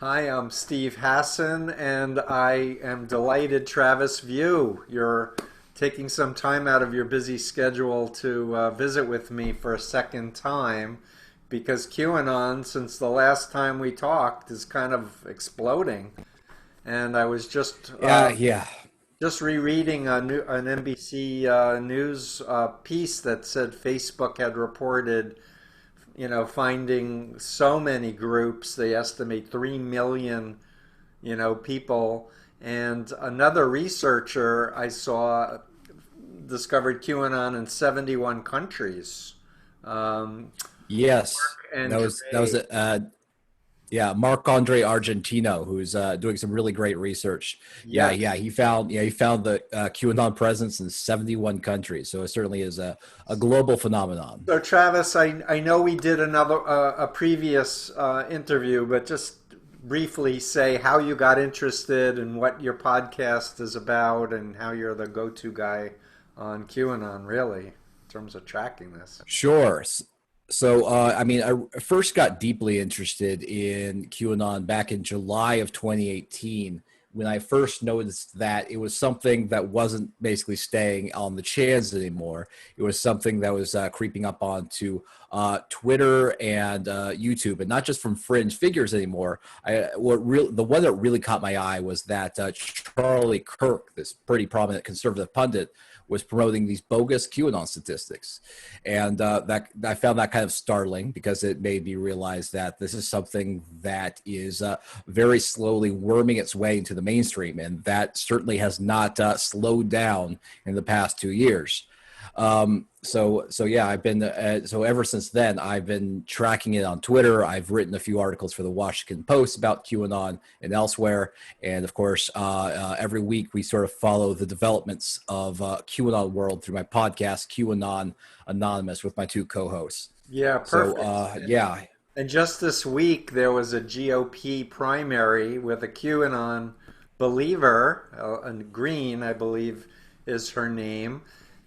Hi, I'm Steve Hassan, and I am delighted, Travis View, you're taking some time out of your busy schedule to visit with me for a second time because QAnon, since the last time we talked, is kind of exploding. And I was Yeah. just rereading an NBC News piece that said Facebook had reported finding so many groups. They estimate 3 million, people. And another researcher I saw discovered QAnon in 71 countries. Um, Yes. and That was Dre, yeah, Marc Andre Argentino, who's doing some really great research. yes. He found the QAnon presence in 71 countries. So it certainly is a global phenomenon. So Travis, I know we did a previous interview, but just briefly say how you got interested and what your podcast is about and how you're the go-to guy on QAnon, really, in terms of tracking this. Sure. I first got deeply interested in QAnon back in July of 2018 when I first noticed that it was something that wasn't basically staying on the chans anymore. It was something that was creeping up onto Twitter and YouTube, and not just from fringe figures anymore. The one that really caught my eye was that Charlie Kirk, this pretty prominent conservative pundit, was promoting these bogus QAnon statistics, and that I found that kind of startling because it made me realize that this is something that is very slowly worming its way into the mainstream, and that certainly has not slowed down in the past 2 years. I've been so ever since then I've been tracking it on Twitter. I've written a few articles for the Washington Post about QAnon and elsewhere, and of course, every week we sort of follow the developments of QAnon world through my podcast QAnon Anonymous with my two co-hosts. Yeah, So perfect. And just this week, there was a GOP primary with a QAnon believer, and Green, I believe, is her name,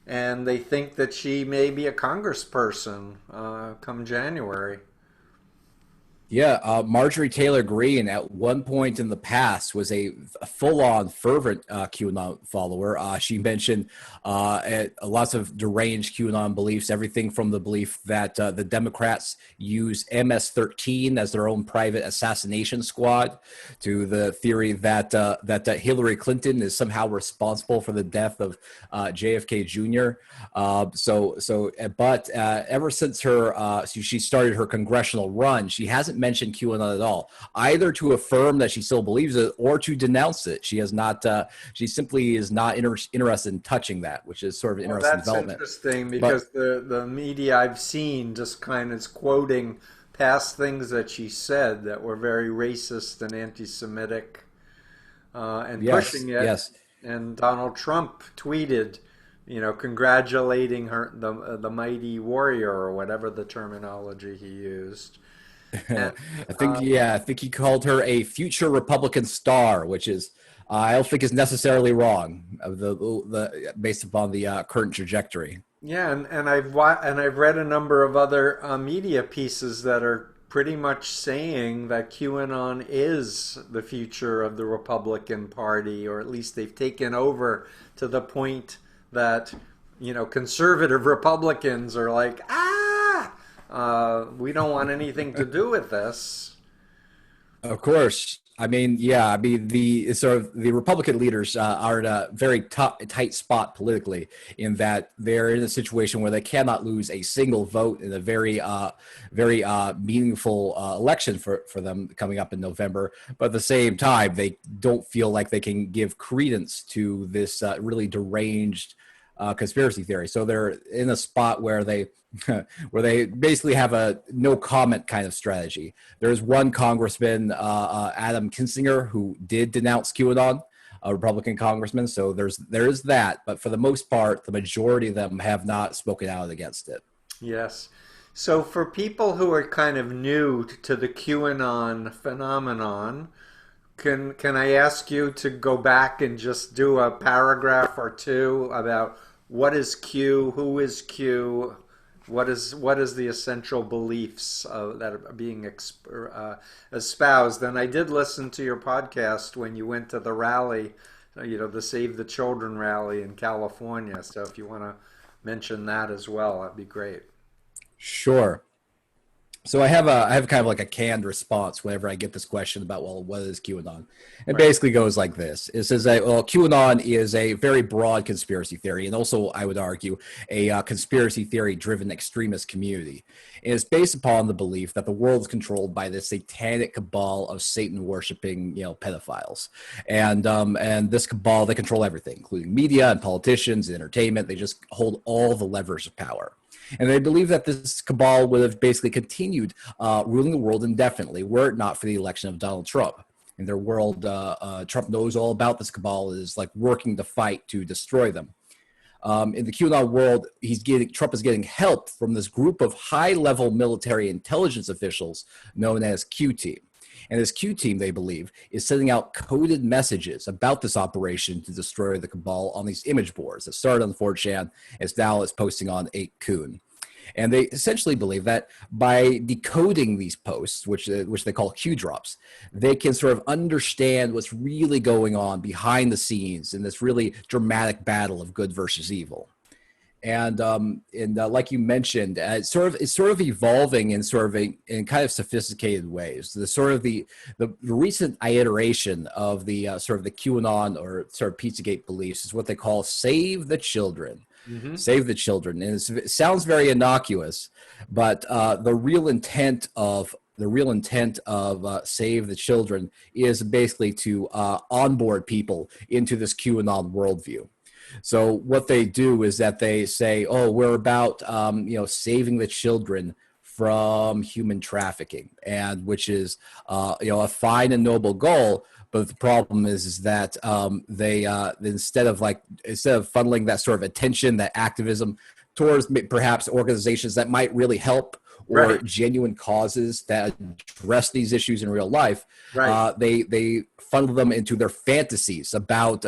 and they think that she may be a congressperson come January. Yeah, Marjorie Taylor Greene at one point in the past was a full-on fervent QAnon follower. She mentioned lots of deranged QAnon beliefs, everything from the belief that the Democrats use MS-13 as their own private assassination squad, to the theory that Hillary Clinton is somehow responsible for the death of JFK Jr. But ever since she started her congressional run, she hasn't mentioned QAnon at all, either to affirm that she still believes it or to denounce it. She has not. She simply is not interested in touching that, which is sort of an Well, interesting that's development. interesting But because the media I've seen just kind of is quoting past things that she said that were very racist and anti-Semitic, and yes, pushing it. yes. And Donald Trump tweeted, congratulating her, the mighty warrior, or whatever the terminology he used. And I think he called her a future Republican star, which is I don't think is necessarily wrong. The based upon the current trajectory. yeah, and I've read a number of other media pieces that are pretty much saying that QAnon is the future of the Republican Party, or at least they've taken over to the point that conservative Republicans are like, we don't want anything to do with this. Of course. The sort of the Republican leaders are in a very tight spot politically, in that they're in a situation where they cannot lose a single vote in a very meaningful election for them coming up in November. But at the same time, they don't feel like they can give credence to this really deranged conspiracy theory. So they're in a spot where they where they basically have a no comment kind of strategy. There's one congressman, Adam Kinzinger, who did denounce QAnon, a Republican congressman. So there is that, but for the most part, the majority of them have not spoken out against it. Yes. So for people who are kind of new to the QAnon phenomenon, can I ask you to go back and just do a paragraph or two about what is Q, who is Q, what is the essential beliefs that are being espoused? And I did listen to your podcast when you went to the rally, the Save the Children rally in California. So if you want to mention that as well, that'd be great. Sure. So I have kind of like a canned response whenever I get this question about, well, what is QAnon? It Right. basically goes like this. It says that, well, QAnon is a very broad conspiracy theory, and also, I would argue, a conspiracy theory driven extremist community. And it's based upon the belief that the world is controlled by this satanic cabal of Satan worshiping, pedophiles. And this cabal, they control everything, including media and politicians and entertainment. They just hold all the levers of power. And they believe that this cabal would have basically continued ruling the world indefinitely were it not for the election of Donald Trump. In their world, Trump knows all about this cabal, is like working to fight to destroy them. In the QAnon world, Trump is getting help from this group of high-level military intelligence officials known as Q Team. And this Q Team, they believe, is sending out coded messages about this operation to destroy the cabal on these image boards that started on 4chan, as now is posting on 8kun. And they essentially believe that by decoding these posts, which they call Q drops, they can sort of understand what's really going on behind the scenes in this really dramatic battle of good versus evil. And like you mentioned, it's sort of evolving in in kind of sophisticated ways. The recent iteration of the sort of the QAnon or sort of Pizzagate beliefs is what they call "Save the Children." Hmm. Save the children, and it sounds very innocuous, but the real intent of Save the Children is basically to onboard people into this QAnon worldview. So what they do is that they say, "Oh, we're about saving the children from human trafficking," and which is a fine and noble goal. But the problem is that they instead of funneling that sort of attention, that activism towards perhaps organizations that might really help or Right. genuine causes that address these issues in real life, Right. they funnel them into their fantasies about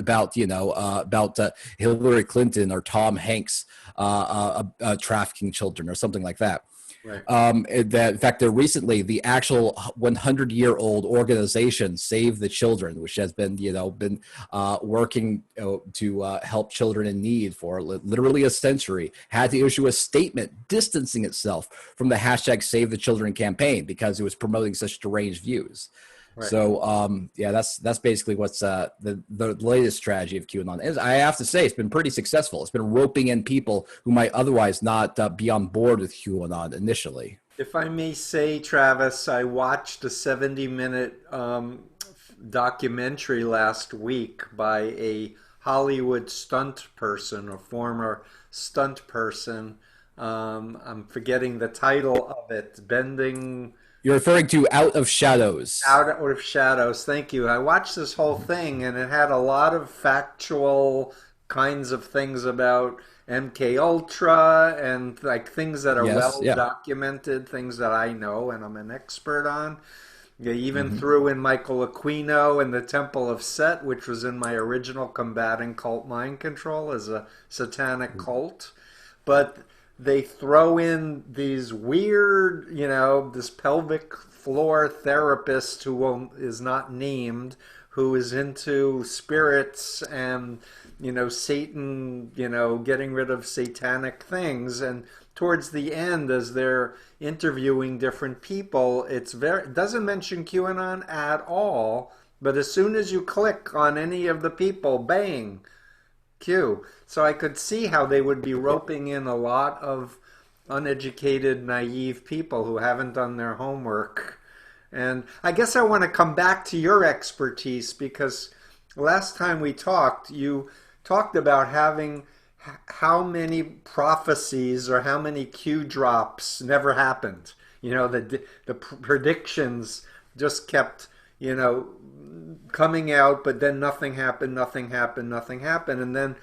Hillary Clinton or Tom Hanks trafficking children or something like that. Right. In fact, recently the actual 100-year-old organization Save the Children, which has been working to help children in need for literally a century, had to issue a statement distancing itself from the hashtag Save the Children campaign because it was promoting such deranged views. Right. So that's basically what's the latest strategy of QAnon. And I have to say, it's been pretty successful. It's been roping in people who might otherwise not be on board with QAnon initially. If I may say, Travis, I watched a 70-minute documentary last week by a Hollywood stunt person, a former stunt person. I'm forgetting the title of it. Bending You're referring to Out of Shadows. Out of Shadows. Thank you. I watched this whole thing, and it had a lot of factual kinds of things about MK Ultra and like things that are Yes, well yeah. documented, things that I know and I'm an expert on. They even Hmm. threw in Michael Aquino and the Temple of Set, which was in my original Combating Cult Mind Control as a satanic cult. But they throw in these weird, this pelvic floor therapist who is not named, who is into spirits and, Satan, getting rid of satanic things. And towards the end, as they're interviewing different people, it doesn't mention QAnon at all. But as soon as you click on any of the people, bang, Q. So I could see how they would be roping in a lot of uneducated, naive people who haven't done their homework. And I guess I want to come back to your expertise because last time we talked, you talked about having how many prophecies or how many Q drops never happened. The predictions just kept, coming out, but then nothing happened, nothing happened, nothing happened. And then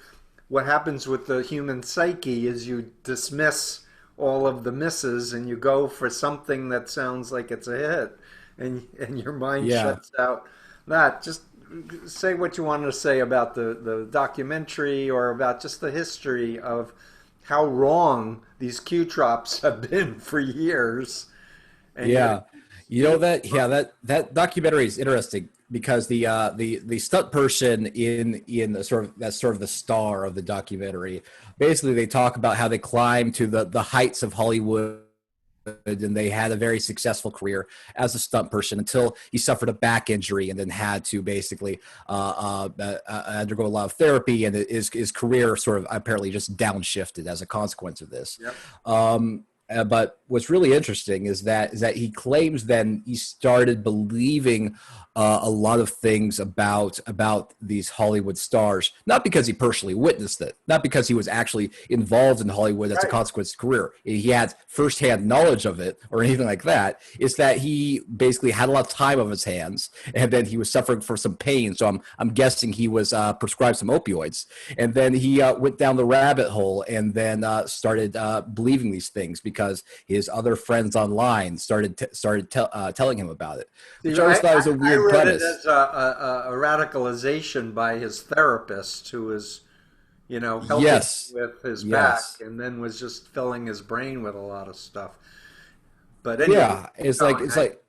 what happens with the human psyche is you dismiss all of the misses and you go for something that sounds like it's a hit, and your mind Yeah. shuts out that. Just say what you wanted to say about the documentary or about just the history of how wrong these Q drops have been for years. And yet, Yeah, you know that. Yeah, that documentary is interesting because the stunt person in the sort of that's sort of the star of the documentary. Basically, they talk about how they climbed to the heights of Hollywood, and they had a very successful career as a stunt person until he suffered a back injury and then had to basically undergo a lot of therapy, and his career sort of apparently just downshifted as a consequence of this. yep, But what's really interesting is that he claims then he started believing a lot of things about these Hollywood stars, not because he personally witnessed it, not because he was actually involved in Hollywood as a right. consequence of his career. He had firsthand knowledge of it or anything like that. It's that he basically had a lot of time on his hands, and then he was suffering from some pain. So I'm guessing he was prescribed some opioids, and then he went down the rabbit hole, and then started believing these things because his other friends online started telling him about it, See, which I always thought was a I weird read it premise. as a radicalization by his therapist who was, helping Yes, with his back yes. and then was just filling his brain with a lot of stuff. But anyway, Yeah, it's like going, it's like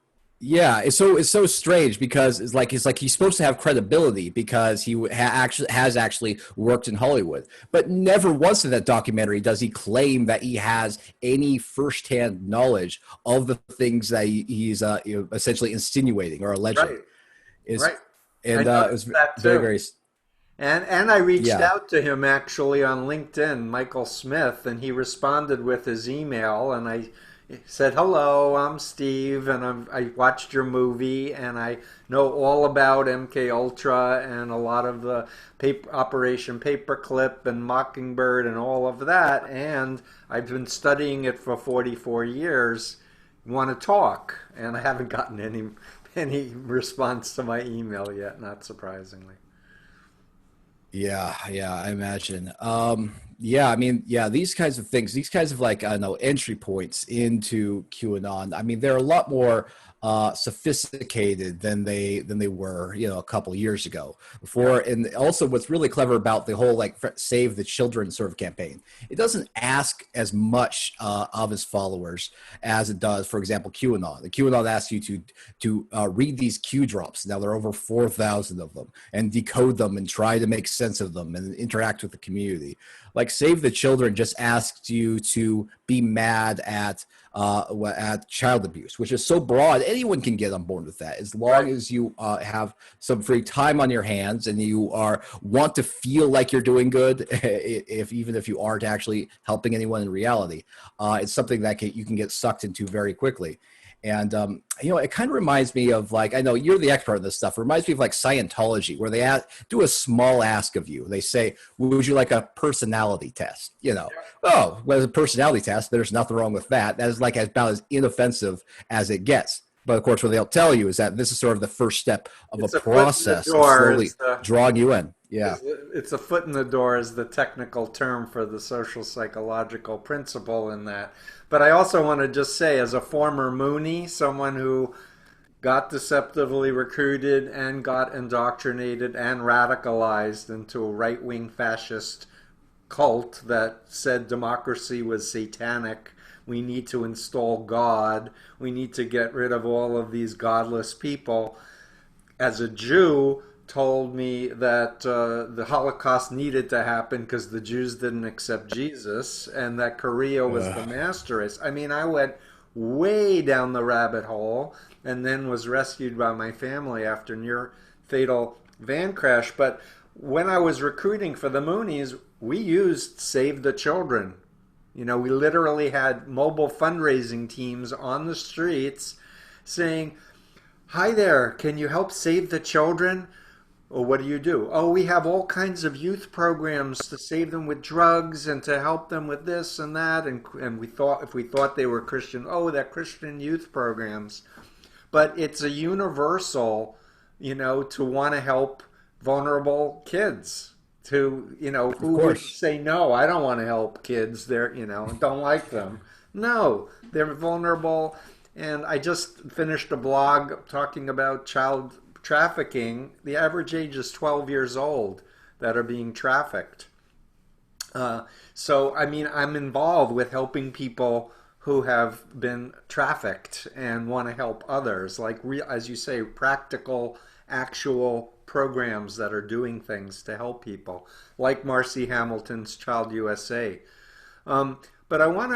yeah, it's so strange because it's like he's supposed to have credibility because he actually has actually worked in Hollywood, but never once in that documentary does he claim that he has any firsthand knowledge of the things that he's essentially insinuating or alleging. right, Is right. I and It noticed was that very too. very And I reached yeah. out to him actually on LinkedIn, Michael Smith, and he responded with his email. And I said, "Hello, I'm Steve, and I watched your movie, and I know all about MK Ultra and a lot of the Operation Paperclip and Mockingbird and all of that. And I've been studying it for 44 years. Want to talk?" And I haven't gotten any response to my email yet, not surprisingly. Yeah, yeah, I imagine. Yeah, I mean, yeah, these kinds of things, these kinds of like I don't know entry points into QAnon. I mean, they're a lot more sophisticated than they were, a couple years ago. Yeah. Before, and also, what's really clever about the whole like Save the Children sort of campaign, it doesn't ask as much of his followers as it does, for example, QAnon. The QAnon asks you to read these Q drops. Now there are over 4,000 of them, and decode them and try to make sense of them and interact with the community. Like Save the Children just asks you to be mad at child abuse, which is so broad. Anyone can get on board with that as long Right. as you have some free time on your hands and you are want to feel like you're doing good, if even if you aren't actually helping anyone in reality. It's something that you can get sucked into very quickly. And it kind of reminds me of like I know you're the expert on this stuff. It reminds me of like Scientology, where they do a small ask of you. They say, "Would you like a personality test?" Oh, well, it's a personality test. There's nothing wrong with that. That is like about as inoffensive as it gets. But of course, what they'll tell you is that this is sort of the first step of a It's a foot in the process of door, slowly drawing you in. Yeah. it's a foot in the door is the technical term for the social psychological principle in that. But I also want to just say, as a former Moonie, someone who got deceptively recruited and got indoctrinated and radicalized into a right-wing fascist cult that said democracy was satanic. We need to install God. We need to get rid of all of these godless people. As a Jew, told me that the Holocaust needed to happen because the Jews didn't accept Jesus and that Korea was the Ugh. master race. I mean, I went way down the rabbit hole and then was rescued by my family after near fatal van crash. But when I was recruiting for the Moonies, we used Save the Children. We literally had mobile fundraising teams on the streets saying, "Hi there, can you help save the children?" Or what do you do? "Oh, we have all kinds of youth programs to save them with drugs and to help them with this and that." And we thought, if we thought they were Christian, "Oh, they're Christian youth programs." But it's a universal, to want to help vulnerable kids. Of Who would course. say no? I don't want to help kids. They're, don't like them. No, they're vulnerable. And I just finished a blog talking about child trafficking. The average age is 12 years old that are being trafficked. Uh, So, I mean, I'm involved with helping people who have been trafficked and want to help others, like, as you say, practical, actual programs that are doing things to help people, like Marcy Hamilton's Child USA. Um, but I want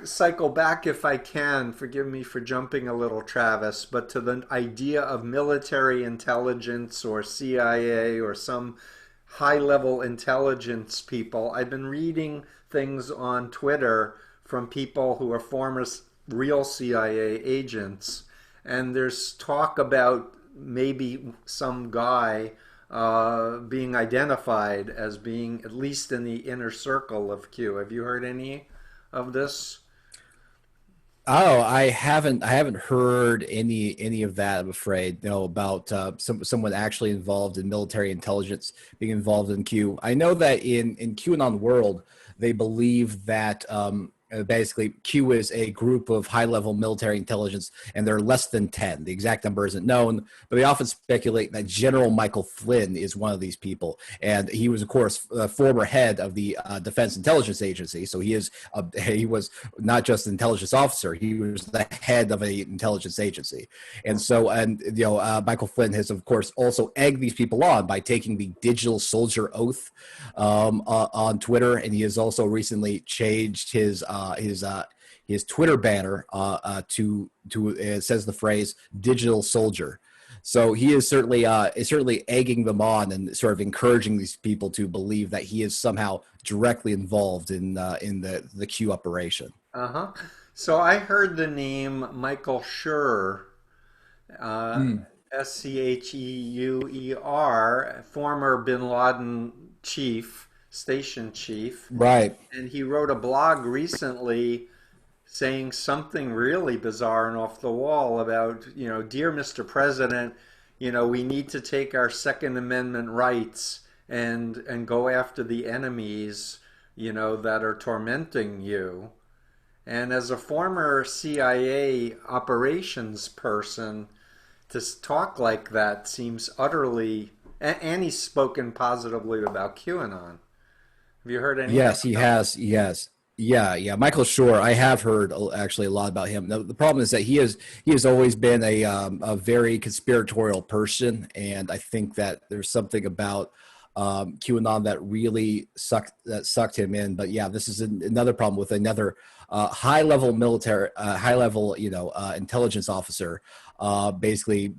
to cycle back if I can. Forgive me for jumping a little, Travis, but to the idea of military intelligence or CIA or some high-level intelligence people. I've been reading things on Twitter from people who are former real CIA agents, and there's talk about maybe some guy being identified as being at least in the inner circle of Q. Have you heard any of this? Oh, I haven't heard any of that. I'm afraid, no, about someone actually involved in military intelligence being involved in Q. I know that in QAnon world, they believe that basically Q is a group of high level military intelligence, and they're less than 10. The exact number isn't known, but they often speculate that General Michael Flynn is one of these people, and he was, of course, former head of the Defense Intelligence Agency. So he was not just an intelligence officer; he was the head of an intelligence agency. And so, and Michael Flynn has, of course, also egged these people on by taking the digital soldier oath on Twitter, and he has also recently changed his Twitter banner to it says the phrase "digital soldier." So he is certainly egging them on and sort of encouraging these people to believe that he is somehow directly involved in the Q operation. Uh-huh. So I heard the name Michael Schur, uh, Mm, Scheuer, former Bin Laden chief, station chief, right. and he wrote a blog recently saying something really bizarre and off the wall about, dear Mr. President, we need to take our Second Amendment rights and go after the enemies, that are tormenting you. And as a former CIA operations person, to talk like that seems utterly. And he's spoken positively about QAnon. Have you heard anything Yes, he about has. Yes. Yeah, yeah. Michael Shore, I have heard actually a lot about him. The problem is that he has always been a very conspiratorial person, and I think that there's something about QAnon that really sucked him in. But yeah, this is another problem with another high level military, high level intelligence officer, basically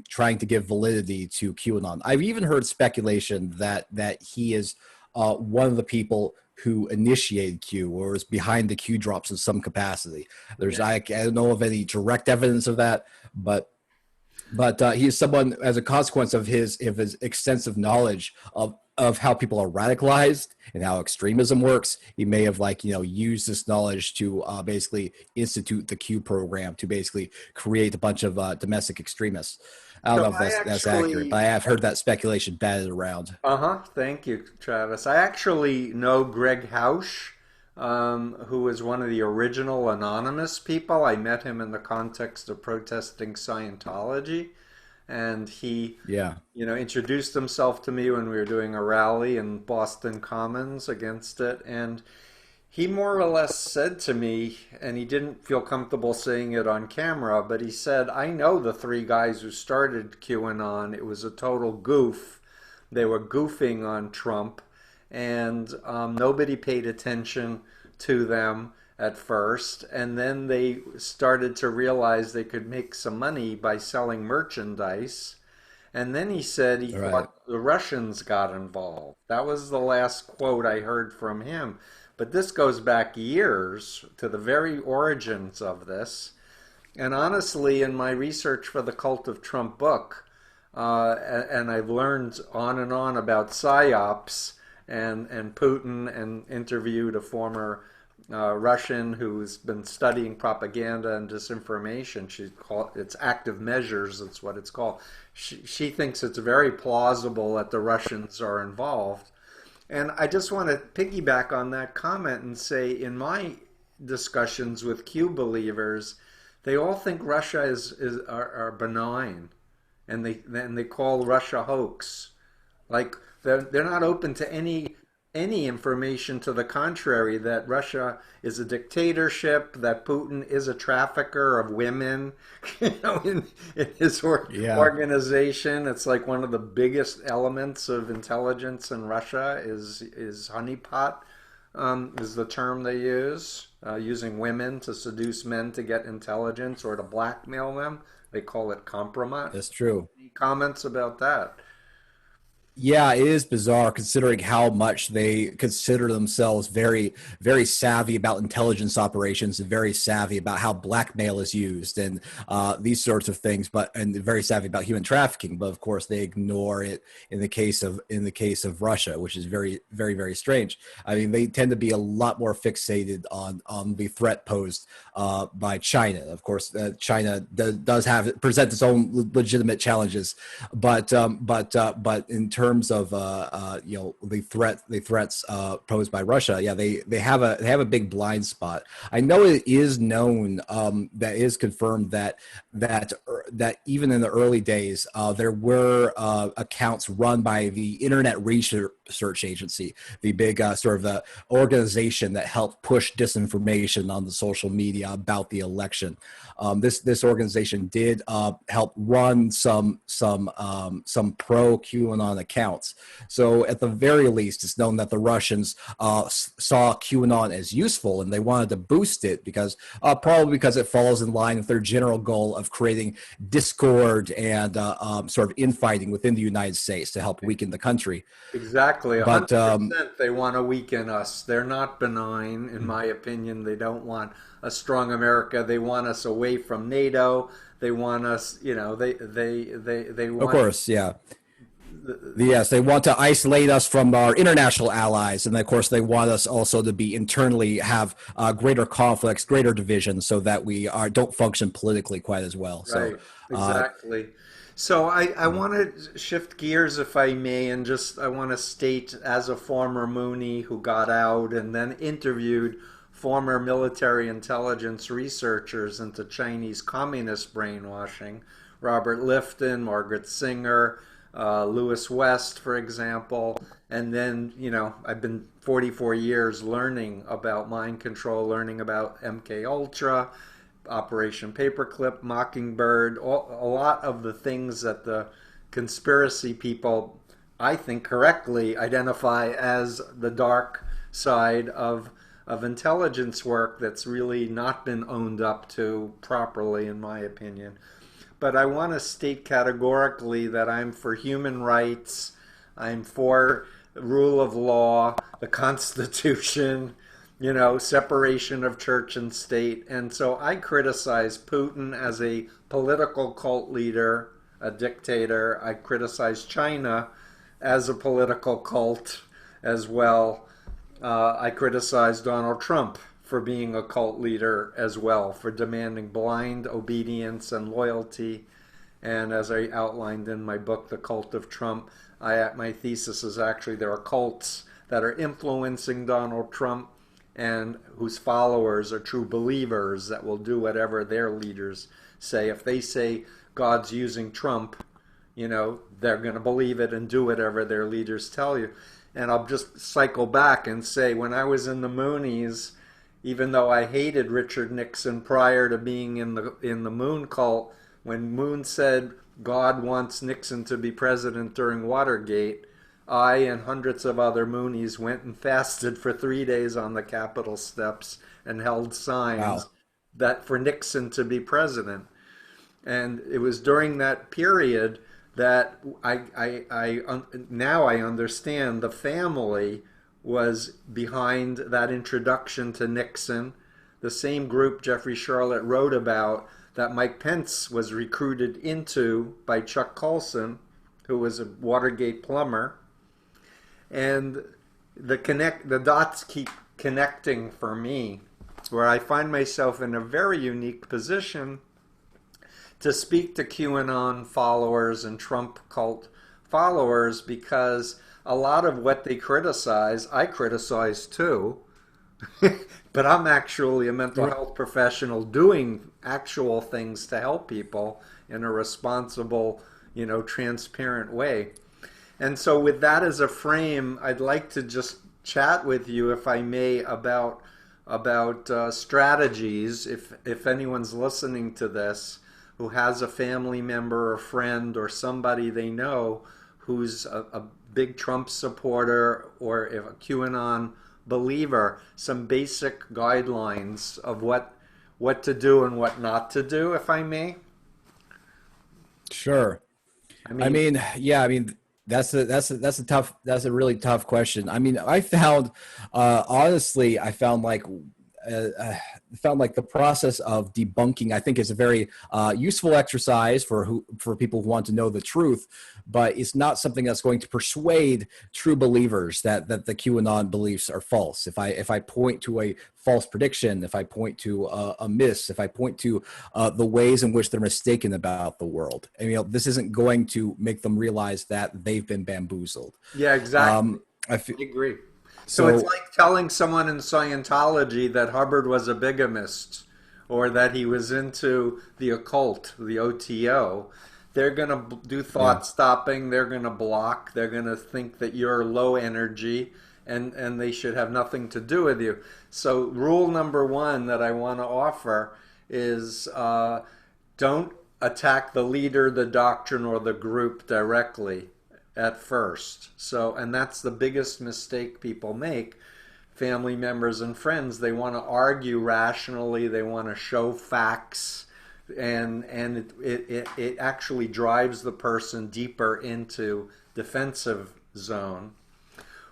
trying to give validity to QAnon. I've even heard speculation that he is one of the people who initiated Q or is behind the Q drops in some capacity. it? I don't know of any direct evidence of that, but he is someone, as a consequence of his extensive knowledge of how people are radicalized and how extremism works. He may have used this knowledge to basically institute the Q program to basically create a bunch of domestic extremists. I don't So know if I that's accurate, but actually, I have heard that speculation batted around. uh-huh, thank you, Travis. I actually know Greg Hausch, who was one of the original anonymous people. I met him in the context of protesting Scientology, and he, Yeah. introduced himself to me when we were doing a rally in Boston Commons against it, and he more or less said to me, and he didn't feel comfortable saying it on camera, but he said, I know the three guys who started QAnon. It was a total goof. They were goofing on Trump, and nobody paid attention to them at first. And then they started to realize they could make some money by selling merchandise. And then he said he All right. thought the Russians got involved. That was the last quote I heard from him. But this goes back years to the very origins of this. And honestly, in my research for the Cult of Trump book, and I've learned on and on about psyops and Putin, and interviewed a former Russian who's been studying propaganda and disinformation. It's active measures. That's what it's called. She thinks it's very plausible that the Russians are involved. And I just want to piggyback on that comment and say, in my discussions with Q believers, they all think Russia are benign, and they call Russia hoax. Like they're not open to any any information to the contrary, that Russia is a dictatorship, that Putin is a trafficker of women, in his Yeah, organization. It's like one of the biggest elements of intelligence in Russia is honeypot, is the term they use, using women to seduce men to get intelligence or to blackmail them. They call it compromise. that's true. Any comments about that? Yeah, it is bizarre considering how much they consider themselves very, very savvy about intelligence operations and very savvy about how blackmail is used and these sorts of things, but and very savvy about human trafficking. But of course, they ignore it in the case of Russia, which is very, very, very strange. I mean, they tend to be a lot more fixated on the threat posed by China. Of course, China does have present its own legitimate challenges, but in terms of the threats posed by Russia, yeah, they have a big blind spot. I know it is known, that is confirmed that even in the early days, there were accounts run by the Internet Research Agency, the big sort of organization that helped push disinformation on the social media about the election. This organization did help run some pro QAnon accounts. So at the very least, it's known that the Russians saw QAnon as useful and they wanted to boost it because probably because it falls in line with their general goal of creating discord and sort of infighting within the United States to help weaken the country. Exactly, But 100%. They want to weaken us. They're not benign, in my opinion. They don't want a strong America. They want us away from NATO. They want us, they of want. course, yeah. Yes, they want to isolate us from our international allies, and of course, they want us also to be internally have greater conflicts, greater divisions, so that we don't function politically quite as well. So, Right, uh, exactly. So I want to shift gears, if I may, and just I want to state, as a former Moonie who got out and then interviewed former military intelligence researchers into Chinese communist brainwashing, Robert Lifton, Margaret Singer, Lewis West, for example, and then, I've been 44 years learning about mind control, learning about MK Ultra, Operation Paperclip, Mockingbird, a lot of the things that the conspiracy people, I think, correctly identify as the dark side of intelligence work that's really not been owned up to properly, in my opinion. But I want to state categorically that I'm for human rights. I'm for rule of law, the Constitution, separation of church and state. And so I criticize Putin as a political cult leader, a dictator. I criticize China as a political cult as well. I criticize Donald Trump for being a cult leader as well, for demanding blind obedience and loyalty. And as I outlined in my book, The Cult of Trump, my thesis is actually there are cults that are influencing Donald Trump and whose followers are true believers that will do whatever their leaders say. If they say God's using Trump, they're going to believe it and do whatever their leaders tell you. And I'll just cycle back and say, when I was in the Moonies, even though I hated Richard Nixon prior to being in the Moon cult, when Moon said God wants Nixon to be president during Watergate, I and hundreds of other Moonies went and fasted for 3 days on the Capitol steps and held signs wow. that for Nixon to be president. And it was during that period that now I understand the family was behind that introduction to Nixon, the same group Jeffrey Charlotte wrote about that Mike Pence was recruited into by Chuck Colson, who was a Watergate plumber. And the dots keep connecting for me, where I find myself in a very unique position to speak to QAnon followers and Trump cult followers, because a lot of what they criticize, I criticize too. But I'm actually a mental health professional doing actual things to help people in a responsible, transparent way. And so, with that as a frame, I'd like to just chat with you, if I may, about strategies. If anyone's listening to this who has a family member or friend or somebody they know who's a big Trump supporter or if a QAnon believer, some basic guidelines of what to do and what not to do, if I may. Sure. I I mean, mean, yeah, I mean that's a really tough question. I mean, I found honestly, I found like the process of debunking. I think is a very useful exercise for people who want to know the truth, but it's not something that's going to persuade true believers that the QAnon beliefs are false. If I point to a false prediction, if I point to a miss, if I point to the ways in which they're mistaken about the world, and, this isn't going to make them realize that they've been bamboozled. yeah, exactly. Um, I f- I agree. So it's so like telling someone in Scientology that Hubbard was a bigamist or that he was into the occult, the OTO. They're going to do yeah. thought stopping, they're going to block, they're going to think that you're low energy and they should have nothing to do with you. So, rule number one that I want to offer is don't attack the leader, the doctrine, or the group directly at first. So, and that's the biggest mistake people make. Family members and friends, they want to argue rationally, they want to show facts, and it actually drives the person deeper into defensive zone.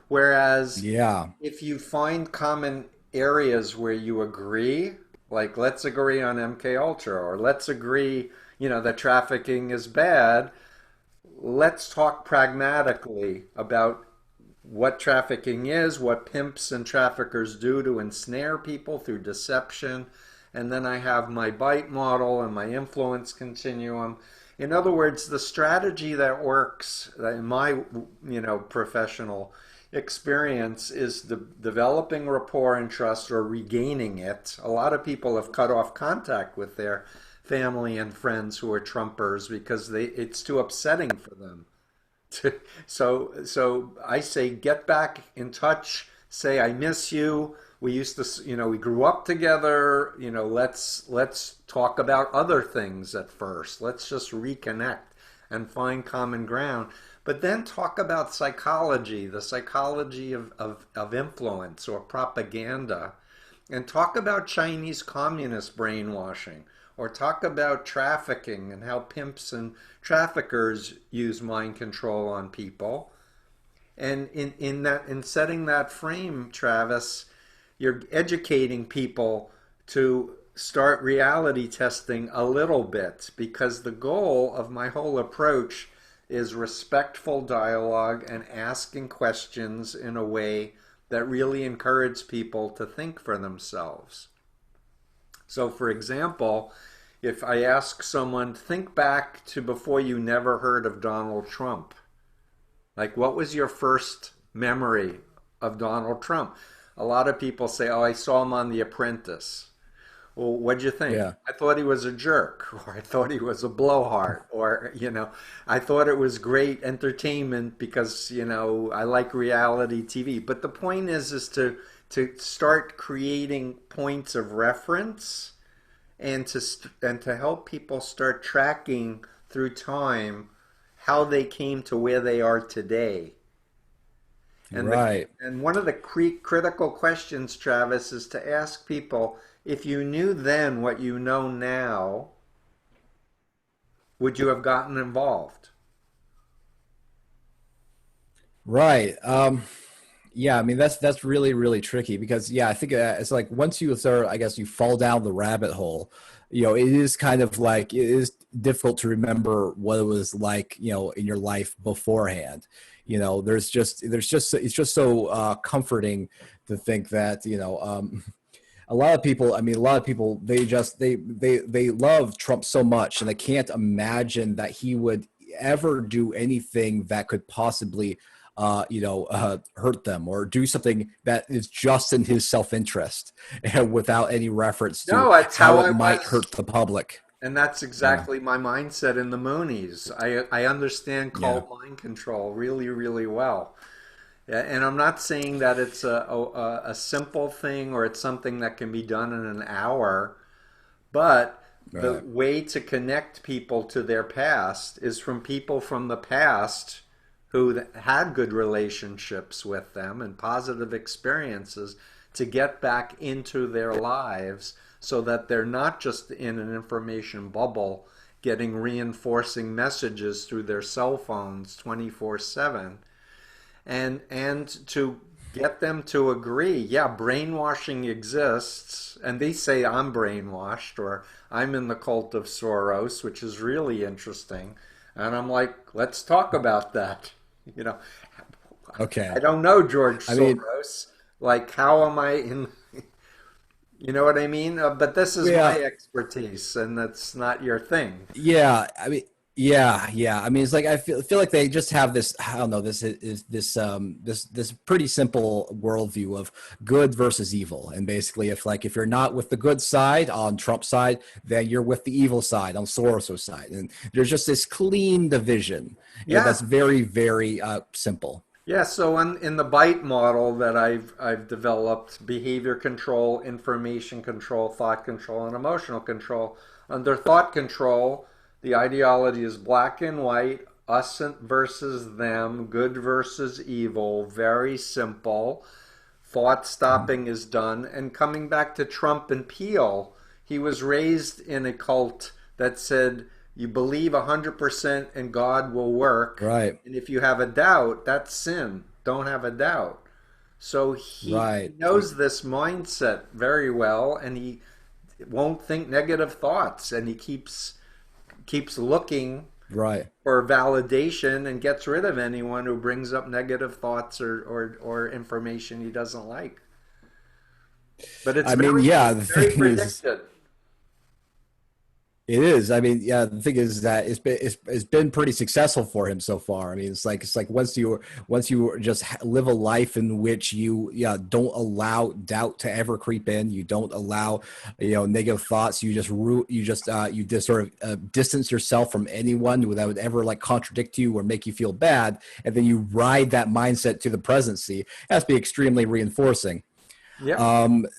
Whereas Yeah. if you find common areas where you agree, like let's agree on MK Ultra, or let's agree, that trafficking is bad, let's talk pragmatically about what trafficking is, what pimps and traffickers do to ensnare people through deception, and then I have my bite model and my influence continuum. In other words, the strategy that works in my professional experience is developing rapport and trust or regaining it. A lot of people have cut off contact with their family and friends who are Trumpers because it's too upsetting for them. So I say get back in touch. Say I miss you. We used to, we grew up together. Let's talk about other things at first. Let's just reconnect and find common ground. But then talk about psychology, the psychology of influence or propaganda, and talk about Chinese communist brainwashing, or talk about trafficking and how pimps and traffickers use mind control on people. And in setting that frame, Travis, you're educating people to start reality testing a little bit because the goal of my whole approach is respectful dialogue and asking questions in a way that really encourage people to think for themselves. So, for example, if I ask someone, think back to before you never heard of Donald Trump. Like, what was your first memory of Donald Trump? A lot of people say, oh, I saw him on The Apprentice. Well, what'd you think? Yeah. I thought he was a jerk, or I thought he was a blowhard, or, I thought it was great entertainment because, I like reality TV. But the point is to start creating points of reference and to help people start tracking through time how they came to where they are today. And the Right. and one of the critical questions, Travis, is to ask people if you knew then what you know now, would you have gotten involved? Right. Yeah, I mean that's really really tricky because yeah, I think it's like once you start, I guess you fall down the rabbit hole. It is kind of like it is difficult to remember what it was like, in your life beforehand. There's just it's just so comforting to think that a lot of people they love Trump so much and they can't imagine that he would ever do anything that could possibly hurt them or do something that is just in his self-interest and without any reference to No, that's how how it I might was. hurt the public. And that's Yeah. exactly my mindset in the Moonies. I understand Yeah. cult mind control really, really well. Yeah, and I'm not saying that it's a simple thing or it's something that can be done in an hour, but the Right. way to connect people to their past is from people from the past who had good relationships with them and positive experiences to get back into their lives so that they're not just in an information bubble getting reinforcing messages through their cell phones 24/7 and to get them to agree, yeah, brainwashing exists, and they say I'm brainwashed or I'm in the cult of Soros, which is really interesting. And I'm like, let's talk about that. You know, I Okay. don't know George I mean, Soros. Like, how am I in? You know what I mean? But this is my yeah, expertise, and that's not your thing. yeah. I mean, yeah, yeah. I mean, it's like I feel like they just have this. I don't know. This pretty simple worldview of good versus evil, and basically, if you're not with the good side on Trump's side, then you're with the evil side on Soros' side, and there's just this clean division, and Yeah, that's very very simple. yeah, so in the BITE model that I've developed, behavior control, information control, thought control, and emotional control. Under thought control, the ideology is black and white, us versus them, good versus evil, very simple. Thought stopping is done. And coming back to Trump and Peel, he was raised in a cult that said you believe 100% and God will work. Right, And if you have a doubt, that's sin. Don't have a doubt. So he right, knows this mindset very well and he won't think negative thoughts and he keeps looking right. for validation and gets rid of anyone who brings up negative thoughts or information he doesn't like. But it's I mean, yeah. The very thing is, predicted. it is. I mean, yeah. The thing is that it's been pretty successful for him so far. I mean, it's like once you just live a life in which you don't allow doubt to ever creep in. You don't allow negative thoughts. You just sort of distance yourself from anyone that would ever like contradict you or make you feel bad, and then you ride that mindset to the presidency. It has to be extremely reinforcing. Yeah.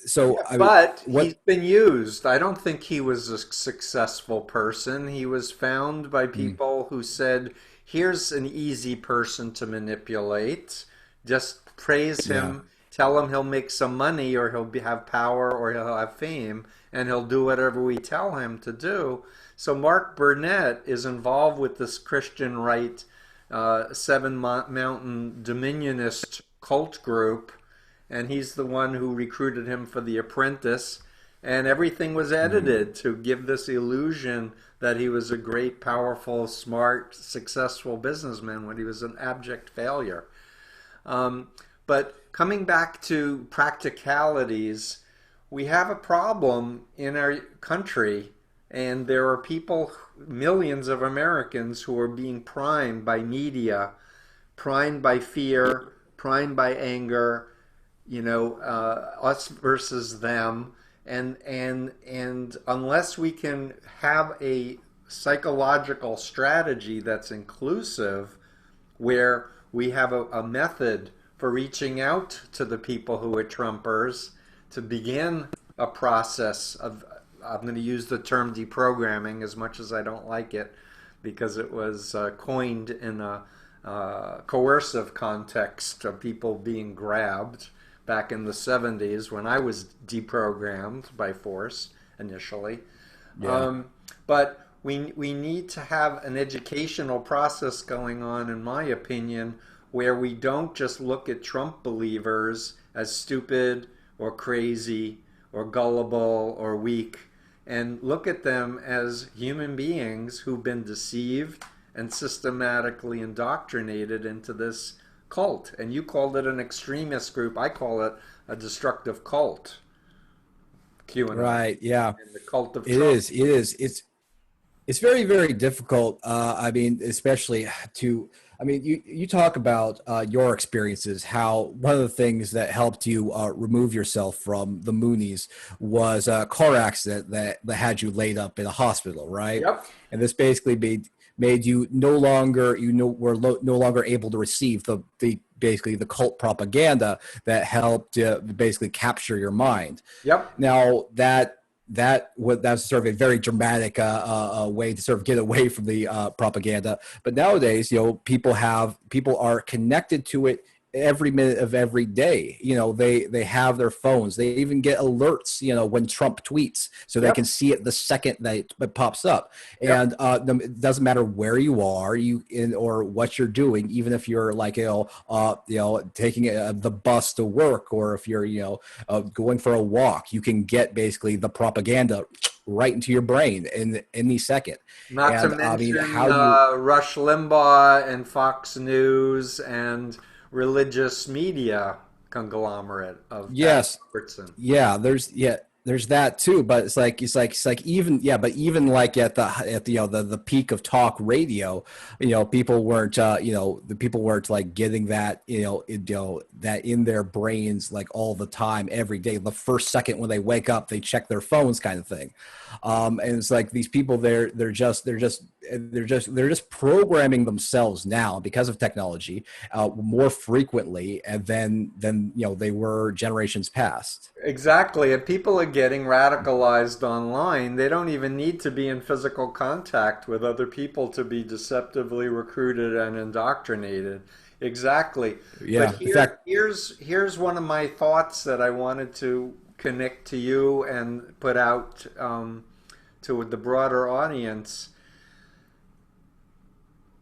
So Yeah, I mean, but he's what? been used. I don't think he was a successful person. He was found by Mm, people who said, here's an easy person to manipulate. Just praise yeah. him, tell him he'll make some money or have power or he'll have fame, and he'll do whatever we tell him to do. So Mark Burnett is involved with this Christian right, Seven Mountain Dominionist cult group and he's the one who recruited him for The Apprentice. And everything was Mm, edited to give this illusion that he was a great, powerful, smart, successful businessman when he was an abject failure. Um, but coming back to practicalities, we have a problem in our country, and there are people, millions of Americans, who are being primed by media, primed by fear, primed by anger, us versus them, and unless we can have a psychological strategy that's inclusive, where we have a method for reaching out to the people who are Trumpers to begin a process of, I'm going to use the term deprogramming as much as I don't like it because it was coined in a coercive context of people being grabbed back in the 70s when I was deprogrammed by force initially. yeah. Um, but we need to have an educational process going on, in my opinion, where we don't just look at Trump believers as stupid or crazy or gullible or weak and look at them as human beings who've been deceived and systematically indoctrinated into this cult. And you called it an extremist group. I call it a destructive cult, QAnon, Right. Yeah. and the cult of It Trump. is. It is. It's very very difficult. I mean, especially to. I mean, you talk about your experiences. How one of the things that helped you remove yourself from the Moonies was a car accident that had you laid up in a hospital, right? Yep. And this basically made you no longer no longer able to receive the basically the cult propaganda that helped basically capture your mind. Yep. Now that's sort of a very dramatic way to sort of get away from the propaganda. But nowadays, people are connected to it every minute of every day. They have their phones. They even get alerts, when Trump tweets, so they Yep. can see it the second that it pops up. Yep. And it doesn't matter where you are, or what you're doing, even if you're like taking the bus to work, or if you're going for a walk, you can get basically the propaganda right into your brain in any second. Not to And I mean, mention how do you? Rush Limbaugh and Fox News and religious media conglomerate of Pat Yes, Robertson. there's that too. But it's like even but even like at the the peak of talk radio, people weren't the people weren't like getting that that in their brains like all the time every day. The first second when they wake up, they check their phones, kind of thing. And it's like these people, they're just programming themselves now because of technology more frequently and than they were generations past. Exactly. And people are getting radicalized online. They don't even need to be in physical contact with other people to be deceptively recruited and indoctrinated. Exactly. But Yeah, in fact, here's one of my thoughts that I wanted to connect to you and put out to the broader audience.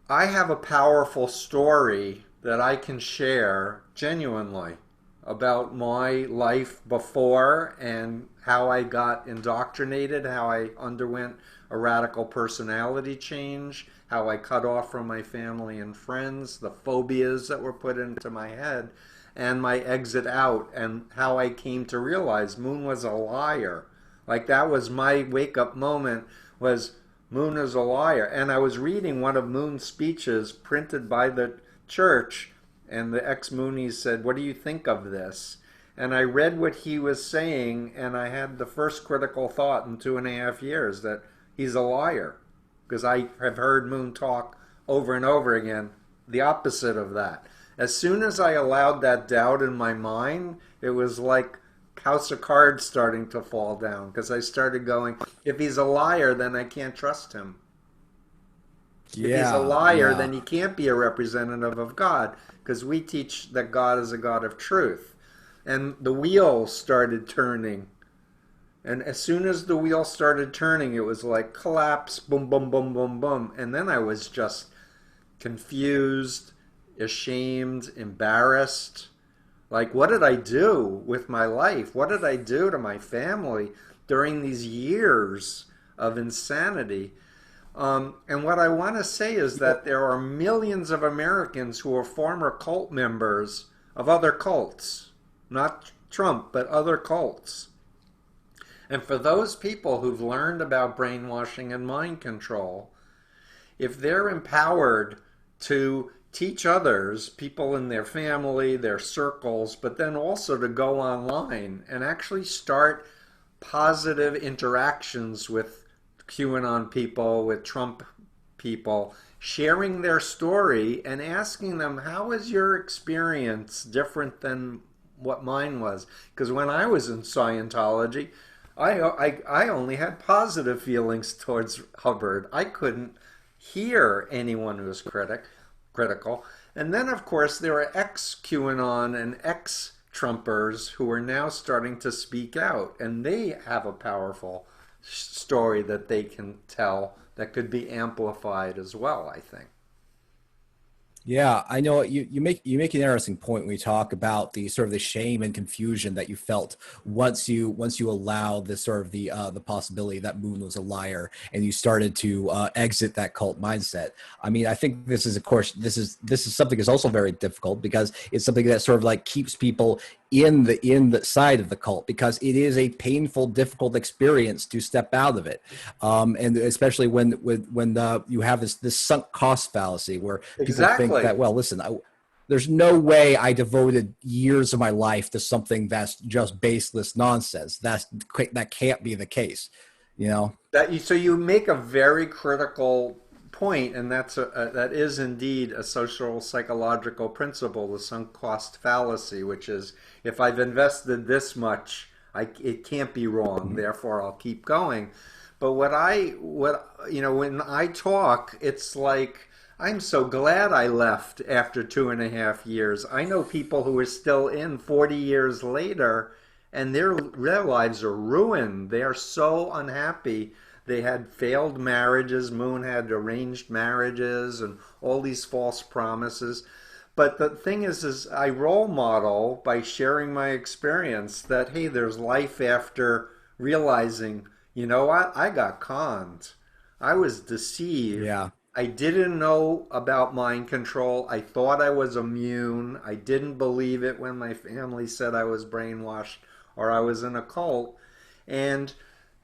I have a powerful story that I can share genuinely about my life before and how I got indoctrinated, how I underwent a radical personality change, how I cut off from my family and friends, the phobias that were put into my head, and my exit out, and how I came to realize Moon was a liar. Like that was my wake up moment, was Moon is a liar. And I was reading one of Moon's speeches printed by the church, and the ex-Moonies said, "What do you think of this?" And I read what he was saying, and I had the first critical thought in 2.5 years that he's a liar. Because I have heard Moon talk over and over again the opposite of that. As soon as I allowed that doubt in my mind, it was like house of cards starting to fall down, because I started going, if he's a liar, then I can't trust him. If he's a yeah, liar, yeah. then he can't be a representative of God, because we teach that God is a God of truth. And the wheel started turning. And as soon as the wheel started turning, it was like collapse, boom, boom, boom, boom, boom. And then I was just confused, ashamed, embarrassed. Like, what did I do with my life? What did I do to my family during these years of insanity? And what I want to say is that there are millions of Americans who are former cult members of other cults, not Trump, but other cults. And for those people who've learned about brainwashing and mind control, if they're empowered to teach others, people in their family, their circles, but then also to go online and actually start positive interactions with QAnon people, with Trump people, sharing their story and asking them, how is your experience different than what mine was? Because when I was in Scientology, I only had positive feelings towards Hubbard. I couldn't hear anyone who was critical. And then, of course, there are ex-QAnon and ex-Trumpers who are now starting to speak out, and they have a powerful story that they can tell that could be amplified as well, I think. Yeah, I know you make an interesting point when you talk about the sort of the shame and confusion that you felt once you allowed the sort of the possibility that Moon was a liar and you started to exit that cult mindset. I mean, I think this is, of course, this is something that's also very difficult because it's something that sort of like keeps people in the side of the cult, because it is a painful, difficult experience to step out of it, and especially when you have this sunk cost fallacy where people think Exactly. that, well, listen, there's no way I devoted years of my life to something that's just baseless nonsense. That can't be the case, you know. So you make a very critical point, and that is indeed a social psychological principle, the sunk cost fallacy, which is if I've invested this much, it can't be wrong, Mhm. therefore I'll keep going. But when I talk, it's like I'm so glad I left after 2.5 years. I know people who are still in 40 years later, and their lives are ruined. They are so unhappy. They had failed marriages. Moon had arranged marriages and all these false promises. But the thing is I role model by sharing my experience that, hey, there's life after realizing, you know what, I got conned. I was deceived. Yeah. I didn't know about mind control. I thought I was immune. I didn't believe it when my family said I was brainwashed or I was in a cult. And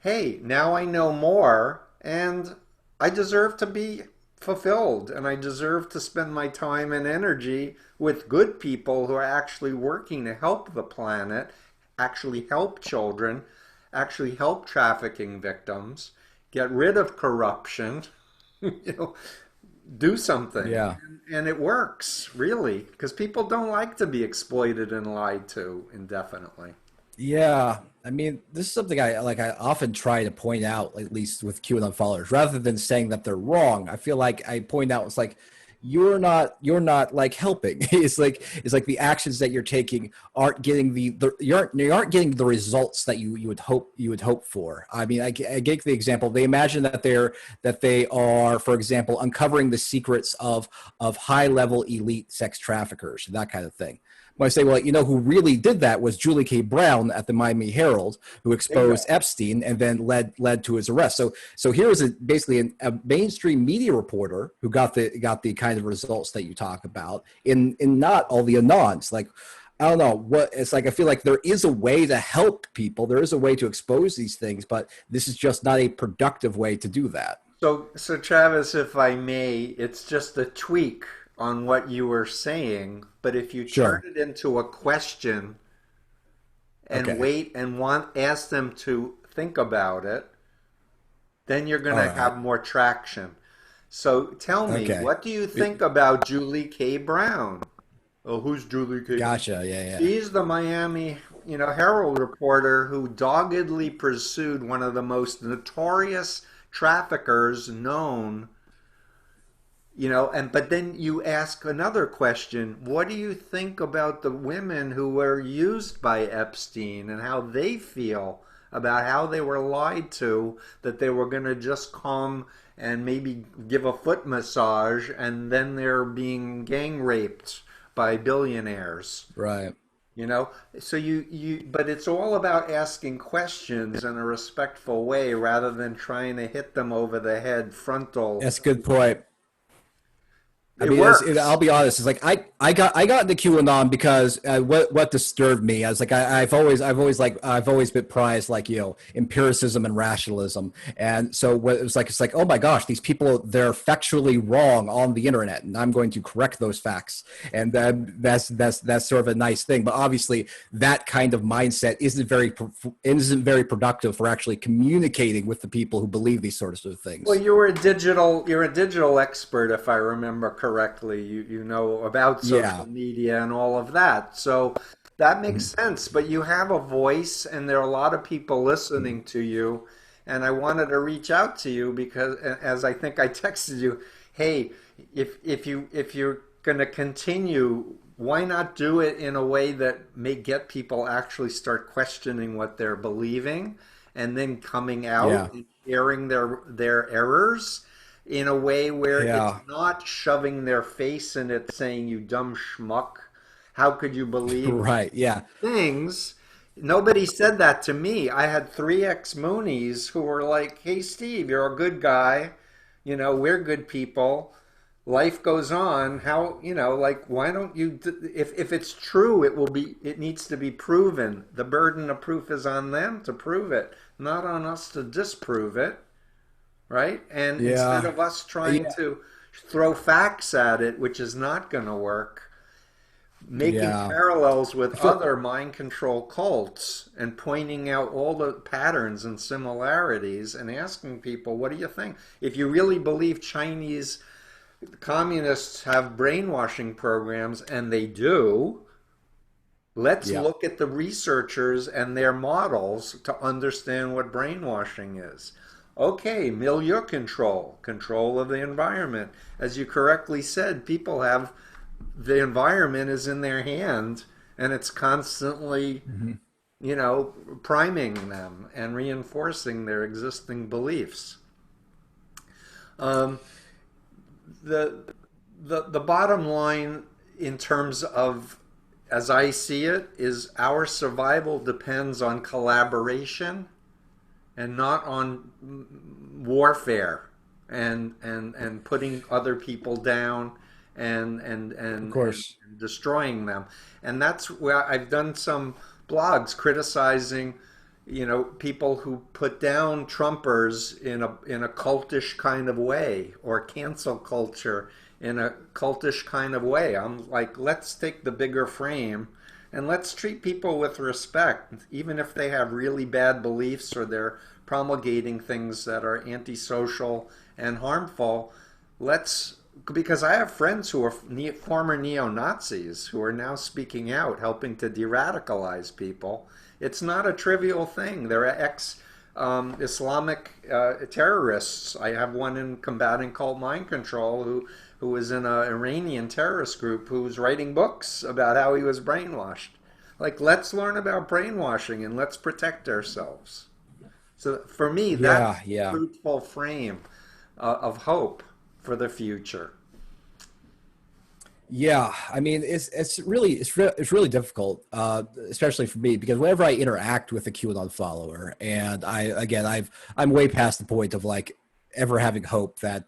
hey, now I know more and I deserve to be fulfilled and I deserve to spend my time and energy with good people who are actually working to help the planet, actually help children, actually help trafficking victims, get rid of corruption, you know, do something. Yeah. And it works, really, because people don't like to be exploited and lied to indefinitely. Yeah, I mean, this is something I often try to point out, at least with QAnon followers, rather than saying that they're wrong. I feel like I point out it's like you're not like helping. It's like the actions that you're taking aren't getting you aren't getting the results that you would hope for. I mean, I gave the example. They imagine that they are, for example, uncovering the secrets of high level elite sex traffickers, that kind of thing. When I say, well, who really did that was Julie K. Brown at the Miami Herald, who exposed Bingo. Epstein and then led to his arrest. So here is basically a mainstream media reporter who got the kind of results that you talk about in not all the anons. Like, I don't know what it's like. I feel like there is a way to help people. There is a way to expose these things, but this is just not a productive way to do that. So Travis, if I may, it's just a tweak on what you were saying, but if you turn Sure. it into a question and Okay. wait and ask them to think about it, then you're going All to right. have more traction. So tell me, Okay. what do you think about Julie K. Brown? Oh, who's Julie K. Brown? Gotcha. Yeah. Yeah. She's the Miami, Herald reporter who doggedly pursued one of the most notorious traffickers known, and but then you ask another question. What do you think about the women who were used by Epstein and how they feel about how they were lied to, that they were going to just come and maybe give a foot massage and then they're being gang raped by billionaires? Right. You know, so but it's all about asking questions in a respectful way rather than trying to hit them over the head frontal. That's a good point. I It mean, I'll works. be honest. It's like I got into QAnon because what disturbed me. I was like, I've always been prized like empiricism and rationalism, and so it's like oh my gosh, these people, they're factually wrong on the internet, and I'm going to correct those facts, and that's sort of a nice thing. But obviously, that kind of mindset isn't very productive for actually communicating with the people who believe these sorts of Well, things. you're a digital expert, if I remember correctly. You know about social Yeah. media and all of that. So that makes Mhm. sense. But you have a voice, and there are a lot of people Mhm. listening to you. And I wanted to reach out to you because, as I think I texted you, hey, if you're going to continue, why not do it in a way that may get people actually start questioning what they're believing, and then coming out Yeah. and sharing their errors in a way where it's Yeah. not shoving their face in it saying, you dumb schmuck, how could you believe Right. Yeah. things? Nobody said that to me. I had three ex-Moonies who were like, hey, Steve, you're a good guy. We're good people. Life goes on. How, like, why don't you, if it's true, it needs to be proven. The burden of proof is on them to prove it, not on us to disprove it, right? And instead Yeah. of us trying Yeah. to throw facts at it, which is not going to work, making Yeah. parallels I with feel other mind control cults and pointing out all the patterns and similarities and asking people, what do you think? If you really believe Chinese communists have brainwashing programs, and they do, let's yeah. look at the researchers and their models to understand what brainwashing is. Okay, milieu control, control of the environment. As you correctly said, people have the environment is in their hand and it's constantly, Hmm. priming them and reinforcing their existing beliefs. Um, the, the bottom line in terms of as I see it is our survival depends on collaboration and not on warfare and putting other people down Of and course. destroying them. And that's where I've done some blogs criticizing, people who put down Trumpers in a cultish kind of way, or cancel culture in a cultish kind of way. I'm like, let's take the bigger frame and let's treat people with respect, even if they have really bad beliefs or they're promulgating things that are antisocial and harmful. Let's, because I have friends who are former neo Nazis who are now speaking out, helping to de radicalize people. It's not a trivial thing. There are Islamic terrorists. I have one in combating cult mind control who was in an Iranian terrorist group who was writing books about how he was brainwashed. Like, let's learn about brainwashing and let's protect ourselves. So for me, that's Yeah, a yeah. fruitful frame of hope for the future. Yeah, I mean, it's really difficult, especially for me, because whenever I interact with a QAnon follower, and I'm way past the point of like ever having hope that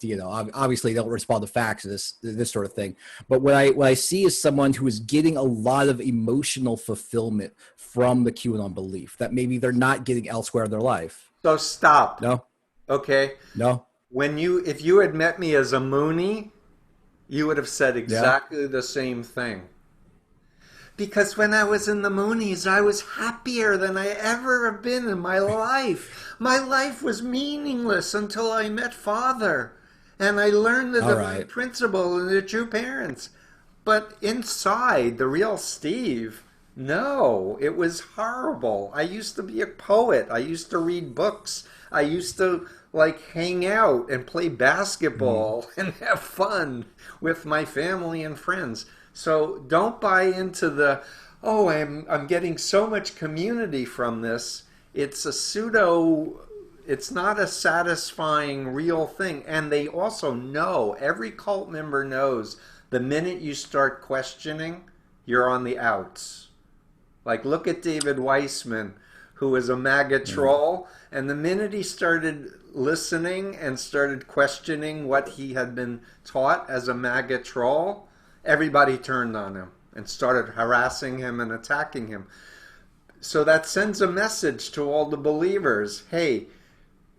obviously they'll respond to facts and this sort of thing. But what I see is someone who is getting a lot of emotional fulfillment from the QAnon belief that maybe they're not getting elsewhere in their life. So stop, No, okay? no, If you had met me as a Moonie, you would have said yeah, exactly the same thing. Because when I was in the Moonies, I was happier than I ever have been in my life. My life was meaningless until I met Father. And I learned the all divine right, principle and the true parents. But inside, the real Steve, no, it was horrible. I used to be a poet. I used to read books. I used to like hang out and play mm, basketball and have fun with my family and friends. So don't buy into the, oh, I'm getting so much community from this. It's a pseudo, it's not a satisfying real thing. And they also know, every cult member knows the minute you start questioning, you're on the outs. Like, look at David Weissman, who was a MAGA mm, troll, and the minute he started listening and started questioning what he had been taught as a MAGA troll, everybody turned on him and started harassing him and attacking him. So that sends a message to all the believers: hey,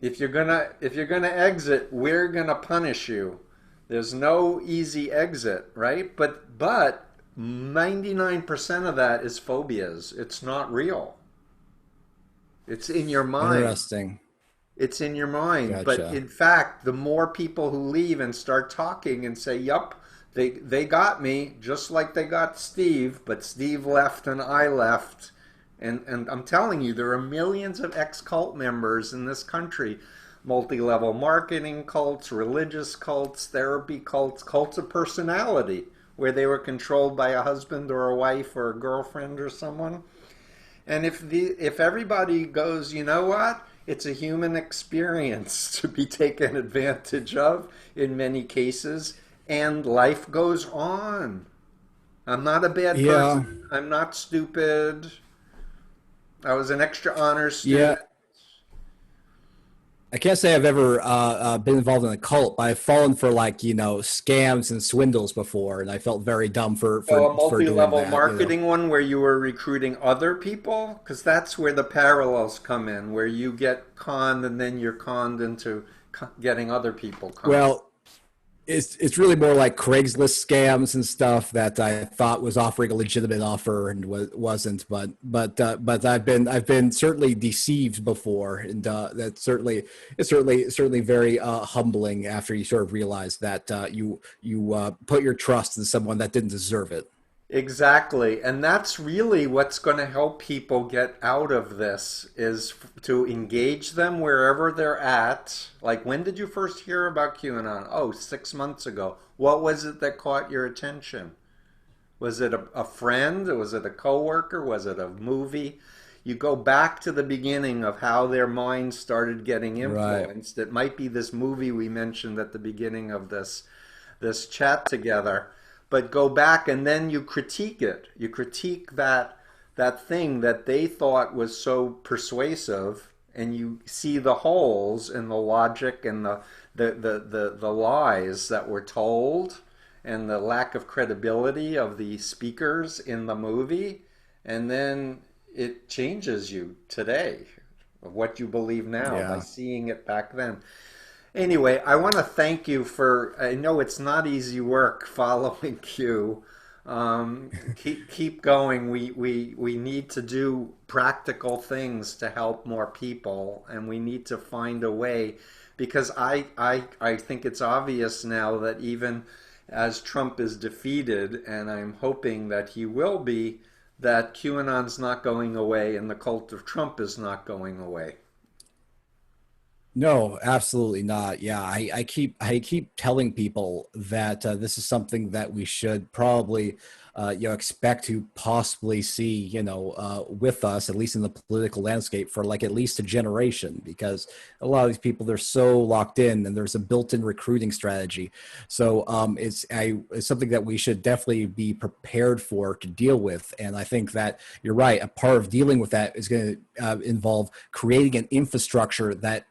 if you're gonna exit, we're gonna punish you. There's no easy exit, right? But 99% of that is phobias. It's not real. It's in your mind. interesting, It's in your mind. But gotcha. in fact, the more people who leave and start talking and say, yup, they got me, just like they got Steve, but Steve left and I left. And I'm telling you, there are millions of ex-cult members in this country, multi-level marketing cults, religious cults, therapy cults, cults of personality, where they were controlled by a husband or a wife or a girlfriend or someone. And if everybody goes, you know what? It's a human experience to be taken advantage of in many cases, and life goes on. I'm not a bad Yeah, person. I'm not stupid. I was an extra honors yeah. student. I can't say I've ever been involved in a cult, but I've fallen for like scams and swindles before, and I felt very dumb for So for a for doing multi-level that. marketing one where you were recruiting other people, because that's where the parallels come in, where you get conned and then you're conned into getting other people conned. Well, it's really more like Craigslist scams and stuff that I thought was offering a legitimate offer and wasn't. But I've been certainly deceived before, and that's certainly very humbling after you sort of realize that you put your trust in someone that didn't deserve it. Exactly. And that's really what's going to help people get out of this is to engage them wherever they're at. Like, when did you first hear about QAnon? Oh, 6 months ago. What was it that caught your attention? Was it a friend? Was it a coworker? Was it a movie? You go back to the beginning of how their minds started getting Right. influenced. It might be this movie we mentioned at the beginning of this chat together, but go back and then you critique it. You critique that thing that they thought was so persuasive, and you see the holes in the logic and the lies that were told and the lack of credibility of the speakers in the movie, and then it changes you today of what you believe now by Yeah. seeing it back then. Anyway, I want to thank you for. I know it's not easy work following you. Keep going. We need to do practical things to help more people, and we need to find a way because I think it's obvious now that even as Trump is defeated, and I'm hoping that he will be, that QAnon's not going away and the cult of Trump is not going away. No, absolutely not. Yeah, I keep telling people that this is something that we should probably expect to possibly see with us, at least in the political landscape, for like at least a generation, because a lot of these people, they're so locked in, and there's a built-in recruiting strategy. So it's something that we should definitely be prepared for to deal with. And I think that you're right. A part of dealing with that is going to involve creating an infrastructure that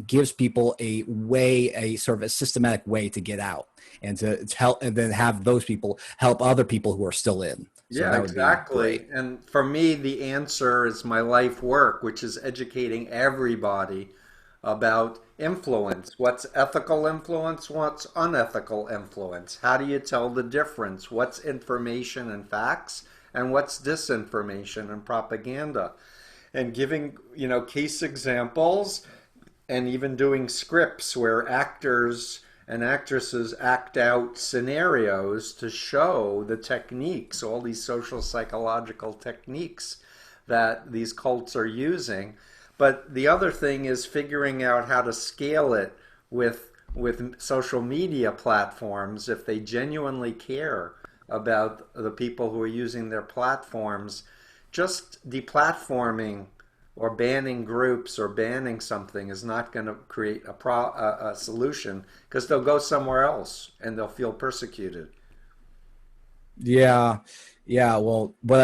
gives people a sort of a systematic way to get out, and to help, and then have those people help other people who are still in. So Yeah, that would be exactly. great. And for me, the answer is my life work, which is educating everybody about influence. What's ethical influence? What's unethical influence? How do you tell the difference? What's information and facts? And what's disinformation and propaganda? And giving, case examples, and even doing scripts where actors and actresses act out scenarios to show the techniques, all these social psychological techniques that these cults are using. But the other thing is figuring out how to scale it with social media platforms if they genuinely care about the people who are using their platforms. Just deplatforming or banning groups or banning something is not going to create a solution, because they'll go somewhere else and they'll feel persecuted. Yeah, yeah. Well, what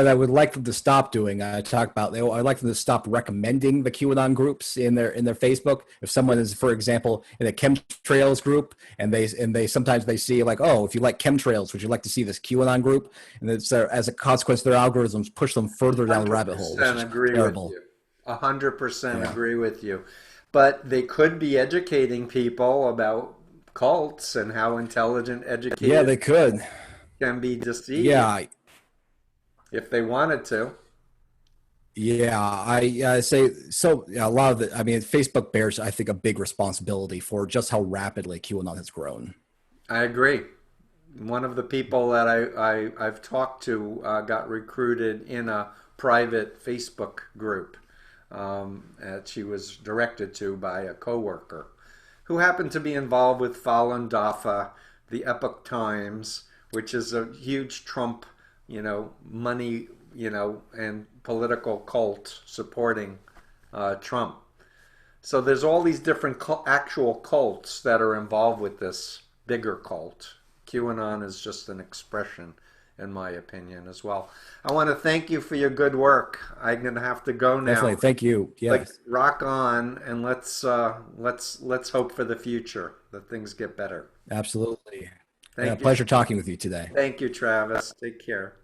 I would like them to stop doing, I talk about. I'd like them to stop recommending the QAnon groups in their Facebook. If someone is, for example, in a chemtrails group, and they sometimes they see like, oh, if you like chemtrails, would you like to see this QAnon group? And it's as a consequence, their algorithms push them further down the rabbit hole, which 100% is agree with terrible. you. 100% Yeah, agree with you. But they could be educating people about cults and how intelligent, yeah, educated they could. can be deceived Yeah, if they wanted to. yeah, I say so. Yeah, a lot of the, I mean, Facebook bears, I think, a big responsibility for just how rapidly QAnon has grown. I agree. One of the people that I've talked to got recruited in a private Facebook group that she was directed to by a coworker who happened to be involved with Falun Dafa, the Epoch Times, which is a huge Trump, money, and political cult supporting Trump. So there's all these different actual cults that are involved with this bigger cult. QAnon is just an expression, in my opinion, as well. I want to thank you for your good work. I'm gonna have to go Definitely, now. thank you. Like, Yes, rock on, and let's hope for the future that things get better. absolutely. Thank you. Pleasure talking with you today. Thank you, Travis. Take care.